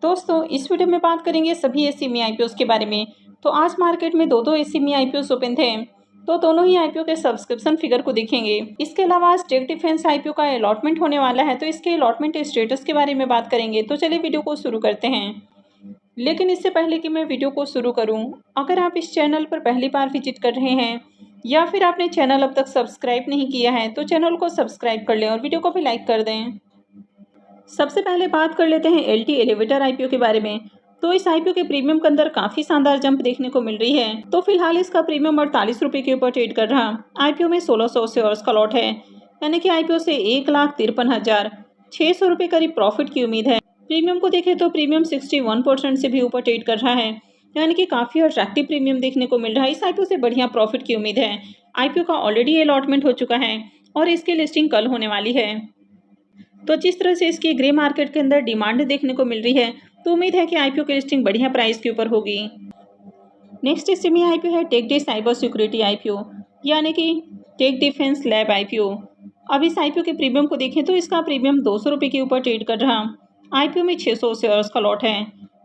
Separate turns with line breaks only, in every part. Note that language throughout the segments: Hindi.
दोस्तों इस वीडियो में बात करेंगे सभी एसएमई आईपीओ के बारे में। तो आज मार्केट में दो एसएमई आईपीओ ओपन थे, तो दोनों ही आईपीओ के सब्सक्रिप्शन फिगर को देखेंगे। इसके अलावा आज टेक डिफेंस आईपीओ का अलॉटमेंट होने वाला है, तो इसके अलॉटमेंट स्टेटस के बारे में बात करेंगे। तो चलिए वीडियो को शुरू करते हैं। लेकिन इससे पहले कि मैं वीडियो को शुरू करूं, अगर आप इस चैनल पर पहली बार विजिट कर रहे हैं या फिर आपने चैनल अब तक सब्सक्राइब नहीं किया है तो चैनल को सब्सक्राइब कर लें और वीडियो को भी लाइक कर दें। सबसे पहले बात कर लेते हैं एलटी एलिवेटर आईपीओ के बारे में। तो इस आईपीओ के प्रीमियम के अंदर काफ़ी शानदार जंप देखने को मिल रही है। तो फिलहाल इसका प्रीमियम 48 रुपये के ऊपर ट्रेड कर रहा। आईपीओ में 1600 शेयर्स का लॉट है, यानी कि आईपीओ से 1,53,600 रुपये करीब प्रॉफिट की उम्मीद है। प्रीमियम को देखें तो प्रीमियम 61% से भी ऊपर ट्रेड कर रहा है, यानी कि काफ़ी अट्रैक्टिव प्रीमियम देखने को मिल रहा है। इस आईपीओ से बढ़िया प्रॉफिट की उम्मीद है। आईपीओ का ऑलरेडी अलॉटमेंट हो चुका है और इसकी लिस्टिंग कल होने वाली है। तो जिस तरह से इसकी ग्रे मार्केट के अंदर डिमांड देखने को मिल रही है, तो उम्मीद है कि आईपीओ की लिस्टिंग बढ़िया प्राइस के ऊपर होगी। नेक्स्ट एसएमई आईपीओ है Tech D Cyber Security IPO, यानी कि टेक डिफेंस लैब आईपीओ। अब इस आईपीओ के प्रीमियम को देखें तो इसका प्रीमियम 200 रुपये के ऊपर ट्रेड कर रहा। आईपीओ में 600 शेयर्स का लॉट है,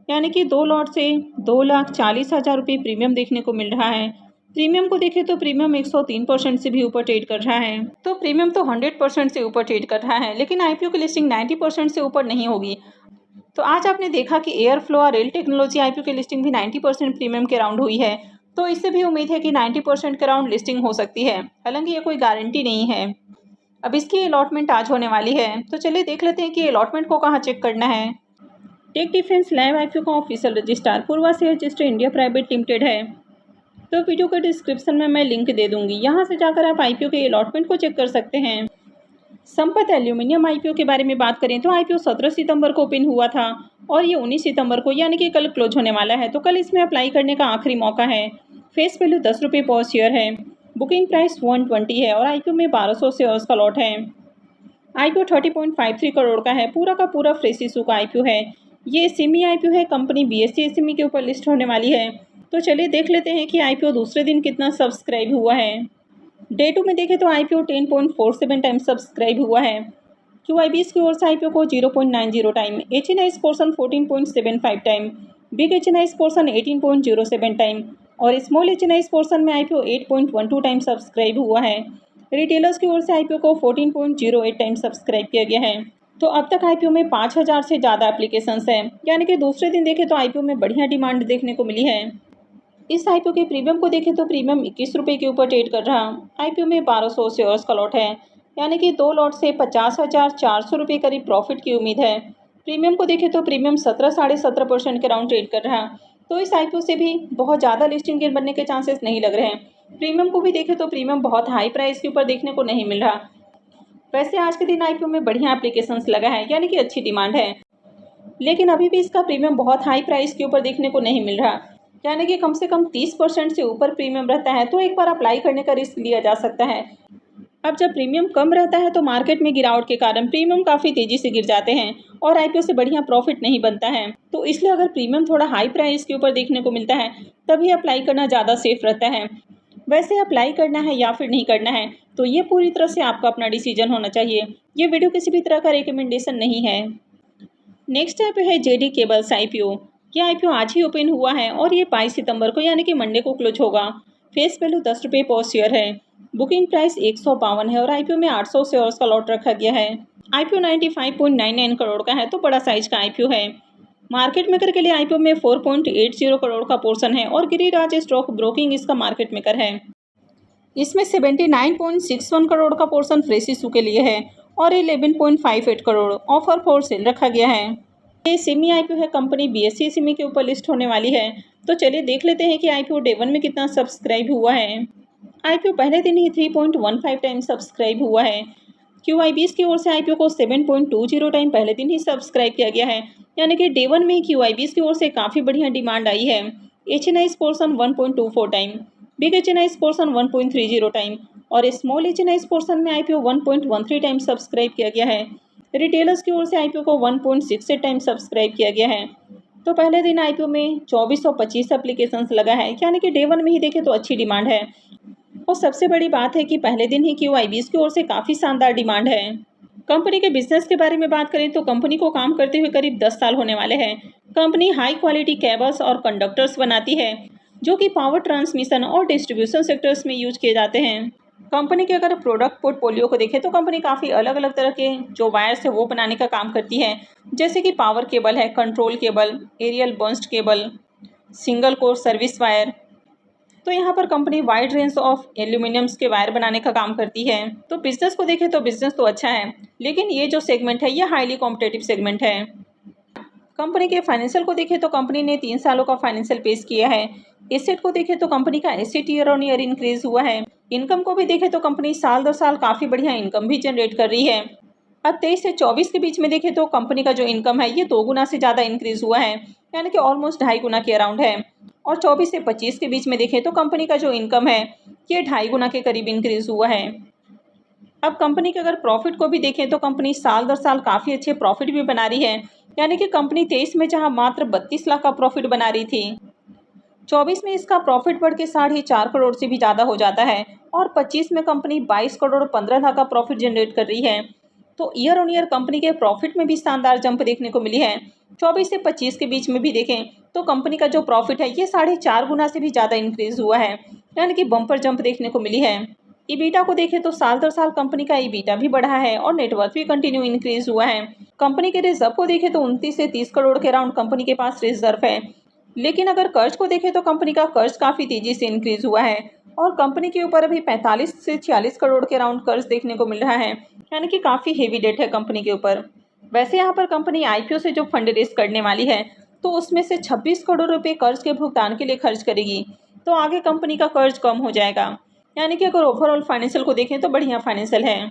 यानी कि 2 लॉट से 2,40,000 रुपये प्रीमियम देखने को मिल रहा है। प्रीमियम को देखें तो प्रीमियम 103% से भी ऊपर ट्रेड कर रहा है। तो प्रीमियम तो 100% से ऊपर ट्रेड कर रहा है, लेकिन आईपीओ की लिस्टिंग 90% से ऊपर नहीं होगी। तो आज आपने देखा कि एयरफ्लो और रेल टेक्नोलॉजी आईपीओ की लिस्टिंग भी 90% प्रीमियम के राउंड हुई है। तो इससे भी उम्मीद है कि 90% के राउंड लिस्टिंग हो सकती है, हालांकि ये कोई गारंटी नहीं है। अब इसकी अलॉटमेंट आज होने वाली है, तो चलिए देख लेते हैं कि अलॉटमेंट को कहाँ चेक करना है। टेक डिफेंस लैब आईपीओ का official registrar Purva share register India private limited है। तो वीडियो के डिस्क्रिप्शन में मैं लिंक दे दूंगी, यहाँ से जाकर आप आईपीओ के अलॉटमेंट को चेक कर सकते हैं। संपत एल्यूमिनियम आईपीओ के बारे में बात करें तो आईपीओ 17 सितंबर को ओपन हुआ था और ये 19 सितंबर को यानी कि कल क्लोज होने वाला है। तो कल इसमें अप्लाई करने का आखिरी मौका है। फेस वैल्यू 10 रुपये पर शेयर है। बुकिंग प्राइस 120 है और आईपीओ में 1200 शेयर्स का लॉट है। आईपीओ 30.53 करोड़ का है। पूरा का पूरा फ्रेश इशू का आईपीओ है। ये एसएमई आईपीओ है, कंपनी बीएसई एसएमई के ऊपर लिस्ट होने वाली है। तो चलिए देख लेते हैं कि आईपीओ दूसरे दिन कितना सब्सक्राइब हुआ है। डे 2 में देखें तो आईपीओ 10.47 टाइम सब्सक्राइब हुआ है। क्यूआईबीएस की ओर से आईपीओ को 0.90 time, HNI portion 14.75 time, big HNI portion 18.07 time और स्मॉल एचएनआई पोर्सन में आईपीओ 8.12 टाइम सब्सक्राइब हुआ है। रिटेलर्स की ओर से आईपीओ को 14.08 टाइम सब्सक्राइब किया गया है। तो अब तक आईपीओ में 5,000 से ज़्यादा एप्लीकेशंस हैं, यानी कि दूसरे दिन देखें तो आईपीओ में बढ़िया डिमांड देखने को मिली है। इस आईपीओ के प्रीमियम को देखें तो प्रीमियम 21 रुपये के ऊपर ट्रेड कर रहा। आईपीओ में 1200 शेयर्स का लॉट है, यानी कि 2 लॉट से 50,400 रुपये करीब प्रॉफिट की उम्मीद है। प्रीमियम को देखें तो प्रीमियम 17-17.5% के राउंड ट्रेड कर रहा। तो इस आईपीओ से भी बहुत ज़्यादा लिस्टिंग गेन बनने के चांसेस नहीं लग रहे हैं। प्रीमियम को भी देखें तो प्रीमियम बहुत हाई प्राइस के ऊपर देखने को नहीं मिल रहा। वैसे आज के दिन आईपीओ में बढ़िया एप्लीकेशंस लगा है, यानी कि अच्छी डिमांड है, लेकिन अभी भी इसका प्रीमियम बहुत हाई प्राइस के ऊपर देखने को नहीं मिल रहा, यानी कि कम से कम 30% से ऊपर प्रीमियम रहता है तो एक बार अप्लाई करने का रिस्क लिया जा सकता है। अब जब प्रीमियम कम रहता है तो मार्केट में गिरावट के कारण प्रीमियम काफ़ी तेज़ी से गिर जाते हैं और आईपीओ से बढ़िया प्रॉफिट नहीं बनता है। तो इसलिए अगर प्रीमियम थोड़ा हाई प्राइस के ऊपर देखने को मिलता है तभी अप्लाई करना ज़्यादा सेफ रहता है। वैसे अप्लाई करना है या फिर नहीं करना है तो ये पूरी तरह से आपका अपना डिसीजन होना चाहिए। ये वीडियो किसी भी तरह का रिकमेंडेशन नहीं है। नेक्स्ट ऐप है जेडी केबल्स आईपीओ। यह आईपीओ आज ही ओपन हुआ है और ये 22 सितंबर को यानी कि मंडे को क्लोज होगा। फेस वैल्यू 10 रुपये पर शेयर है। बुकिंग प्राइस 152 है और आईपीओ में 800 शेयर्स का लॉट रखा गया है। आईपीओ 95.99 करोड़ का है, तो बड़ा साइज का आईपीओ है। मार्केट मेकर के लिए आईपीओ में 4.80 करोड़ का पोर्शन है और गिरिराज स्टॉक ब्रोकिंग इसका मार्केट मेकर है। इसमें 79.61 करोड़ का पोर्शन फ्रेश इशू के लिए है और 11.58 करोड़ ऑफर फॉर सेल रखा गया है। ये सेमी आईपीओ है, कंपनी बीएसई सेमी के ऊपर लिस्ट होने वाली है। तो चलिए देख लेते हैं कि आईपीओ डे 1 में कितना सब्सक्राइब हुआ है। आईपीओ पहले दिन ही 3.15 टाइम सब्सक्राइब हुआ है। क्यूआईबीएस की ओर से आईपीओ को 7.20 टाइम पहले दिन ही सब्सक्राइब किया गया है, यानी कि डे 1 में ही क्यूआईबीएस की ओर से काफ़ी बढ़िया डिमांड आई है। HNI portion 1.24 time, big HNI portion 1.30 time और स्मॉल एचएनआई पोर्सन में आईपीओ 1.13 टाइम सब्सक्राइब किया गया है। रिटेलर्स की ओर से आईपीओ को 1.68 टाइम सब्सक्राइब किया गया है। तो पहले दिन आईपीओ में 2425 एप्लीकेशंस लगा है, यानी कि डे 1 में ही देखें तो अच्छी डिमांड है। और सबसे बड़ी बात है कि पहले दिन ही क्यूआईबीएस की ओर से काफ़ी शानदार डिमांड है। कंपनी के बिजनेस के बारे में बात करें तो कंपनी को काम करते हुए करीब 10 साल होने वाले हैं। कंपनी हाई क्वालिटी केबल्स और कंडक्टर्स बनाती है जो कि पावर ट्रांसमिशन और डिस्ट्रीब्यूशन सेक्टर्स में यूज किए जाते हैं। कंपनी के अगर प्रोडक्ट पोर्टफोलियो को देखें तो कंपनी काफ़ी अलग अलग तरह के जो वायर्स है वो बनाने का काम करती है, जैसे कि पावर केबल है, control cable, aerial burst cable, single core service wire. तो यहाँ पर company wide range of aluminiums के वायर बनाने का काम करती है। तो बिजनेस को देखें तो बिजनेस तो अच्छा है, लेकिन ये जो सेगमेंट है ये हाईली कॉम्पिटेटिव सेगमेंट है। कंपनी के फाइनेंशियल को देखें तो कंपनी ने 3 सालों का फाइनेंशियल पेश किया है। एसेट को देखें तो कंपनी का asset year on year increase हुआ है। इनकम को भी देखें तो कंपनी साल दर साल काफ़ी बढ़िया इनकम भी जनरेट कर रही है। अब 23 से 24 के बीच में देखें तो कंपनी का जो इनकम है ये 2 गुना से ज़्यादा इंक्रीज हुआ है, यानी कि ऑलमोस्ट 2.5 गुना के अराउंड है। और 24 से 25 के बीच में देखें तो कंपनी का जो इनकम है ये 2.5 गुना के करीब इंक्रीज हुआ है। अब कंपनी के अगर प्रॉफिट को भी देखें तो कंपनी साल दर साल काफ़ी अच्छे प्रॉफिट भी बना रही है, यानी कि कंपनी 23 में जहां मात्र 32 लाख का प्रॉफिट बना रही थी, 24 में इसका प्रॉफिट बढ़ के 4.5 करोड़ से भी ज़्यादा हो जाता है और 25 में कंपनी 22 करोड़ 15 लाख का प्रॉफिट जनरेट कर रही है। तो ईयर ऑन ईयर कंपनी के प्रॉफिट में भी शानदार जंप देखने को मिली है। 24 से 25 के बीच में भी देखें तो कंपनी का जो प्रॉफिट है ये 4.5 गुना से भी ज़्यादा इंक्रीज हुआ है, यानी कि बम्पर जंप देखने को मिली है। ईबीटा को देखें तो साल दर साल कंपनी का ईबीटा भी बढ़ा है और नेटवर्थ भी कंटिन्यू इंक्रीज हुआ है। कंपनी के रिजर्व को देखें तो 29 से 30 करोड़ के अराउंड कंपनी के पास रिजर्व है, लेकिन अगर कर्ज को देखें तो कंपनी का कर्ज काफ़ी तेजी से इंक्रीज हुआ है और कंपनी के ऊपर अभी 45 से 46 करोड़ के अराउंड कर्ज देखने को मिल रहा है, यानी कि काफ़ी हेवी डेट है कंपनी के ऊपर। वैसे यहाँ पर कंपनी आईपीओ से जो फंड रेज करने वाली है तो उसमें से 26 करोड़ रुपए कर्ज के भुगतान के लिए खर्च करेगी, तो आगे कंपनी का कर्ज कम हो जाएगा, यानी कि अगर ओवरऑल फाइनेंशियल को देखें तो बढ़िया फाइनेंशियल है।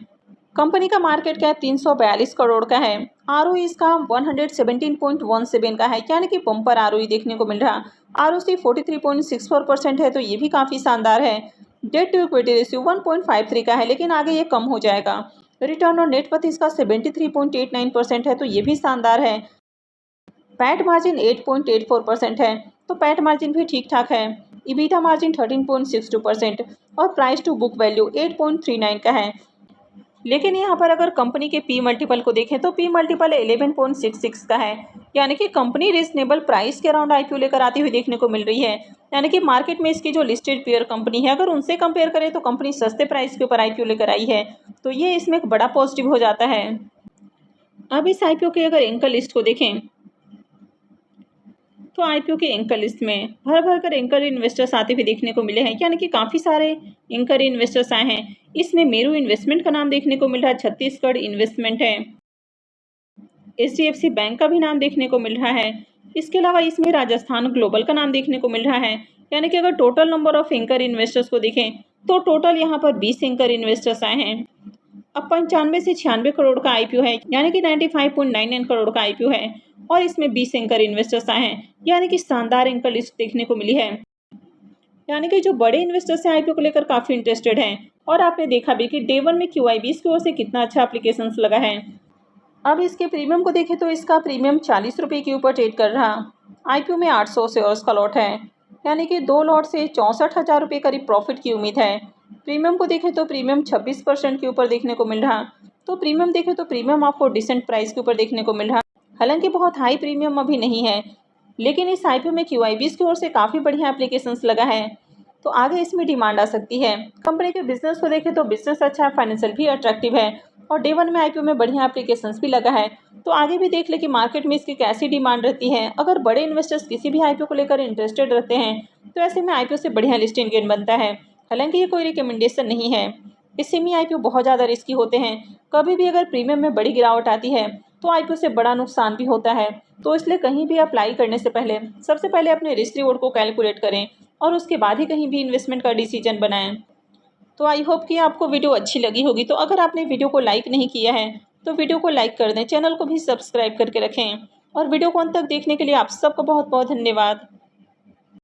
कंपनी का मार्केट कैप 342 करोड़ का है। आरओई इसका 117.17 का है, यानी कि बम्पर आरओई देखने को मिल रहा। आरओसी 43.64% है, तो ये भी काफ़ी शानदार है। डेट टू इक्विटी रेशियो 1.53 का है, लेकिन आगे ये कम हो जाएगा। रिटर्न ऑन नेट वर्थ इसका 73.89% है, तो ये भी शानदार है। पैट मार्जिन 8.84% है, तो पैट मार्जिन भी ठीक ठाक है। ईबीटा मार्जिन 13.62% और प्राइस टू बुक वैल्यू 8.39 का है। लेकिन यहाँ पर अगर कंपनी के पी मल्टीपल को देखें तो पी मल्टीपल 11.66 का है, यानी कि कंपनी रीजनेबल प्राइस के अराउंड आईपीओ लेकर आती हुई देखने को मिल रही है। यानी कि मार्केट में इसकी जो लिस्टेड पेयर कंपनी है अगर उनसे कंपेयर करें तो कंपनी सस्ते प्राइस के ऊपर आईपीओ लेकर आई है, तो ये इसमें एक बड़ा पॉजिटिव हो जाता है। अब इस आईपीओ के अगर एंकर लिस्ट को देखें तो आईपीओ के एंकर लिस्ट में भर भर कर एंकर इन्वेस्टर्स आते हुए देखने को मिले हैं, यानी कि काफ़ी सारे एंकर इन्वेस्टर्स आए हैं। इसमें मेरू इन्वेस्टमेंट का नाम देखने को मिल रहा है, छत्तीसगढ़ इन्वेस्टमेंट है, एचडीएफसी बैंक का भी नाम देखने को मिल रहा है। इसके अलावा इसमें राजस्थान ग्लोबल का नाम देखने को मिल रहा है। यानी कि अगर total number of anchor investors को देखें तो टोटल यहाँ पर 20 एंकर इन्वेस्टर्स आए हैं। अब 95 से 96 करोड़ का आईपीओ है, यानी कि 95.99 करोड़ का आईपीओ है और इसमें 20 एंकर इन्वेस्टर्स आए हैं, यानी कि शानदार एंकर लिस्ट देखने को मिली है। यानी कि जो बड़े इन्वेस्टर्स हैं आईपीओ को लेकर काफ़ी इंटरेस्टेड हैं और आपने देखा भी कि डे 1 में QIBs की ओर से कितना अच्छा एप्लीकेशंस लगा है। अब इसके प्रीमियम को देखें तो इसका प्रीमियम 40 रुपये के ऊपर ट्रेड कर रहा। आईपीओ में 800 शेयर्स का लॉट है, यानी कि 2 लॉट से 64,000 रुपये करीब प्रॉफिट की उम्मीद है। प्रीमियम को देखें तो प्रीमियम 26% के ऊपर देखने को मिल रहा। तो प्रीमियम देखें तो प्रीमियम आपको डिसेंट प्राइस के ऊपर देखने को मिल रहा। हालांकि बहुत हाई प्रीमियम अभी नहीं है, लेकिन इस आईपीओ में QIBs की ओर से काफ़ी बढ़िया एप्लीकेशंस लगा है, तो आगे इसमें डिमांड आ सकती है। कंपनी के बिजनेस को देखें तो बिजनेस अच्छा है, फाइनेंशियल भी अट्रैक्टिव है और डे 1 में आईपीओ में बढ़िया एप्लीकेशंस भी लगा है। तो आगे भी देख ले कि मार्केट में इसकी कैसी डिमांड रहती है। अगर बड़े इन्वेस्टर्स किसी भी आईपीओ को लेकर इंटरेस्टेड रहते हैं तो ऐसे में आईपीओ से बढ़िया लिस्टिंग गेन बनता है। हालांकि ये कोई रिकमेंडेशन नहीं है, इससे में आईपीओ बहुत ज़्यादा रिस्की होते हैं। कभी भी अगर प्रीमियम में बड़ी गिरावट आती है तो आईपीओ से बड़ा नुकसान भी होता है। तो इसलिए कहीं भी अप्लाई करने से पहले सबसे पहले अपने रिस्क रिवॉर्ड को कैलकुलेट करें और उसके बाद ही कहीं भी इन्वेस्टमेंट का डिसीजन बनाएं। तो आई होप कि आपको वीडियो अच्छी लगी होगी। तो अगर आपने वीडियो को लाइक नहीं किया है तो वीडियो को लाइक कर दें, चैनल को भी सब्सक्राइब करके रखें और वीडियो को अंत तक देखने के लिए आप सबको बहुत बहुत धन्यवाद।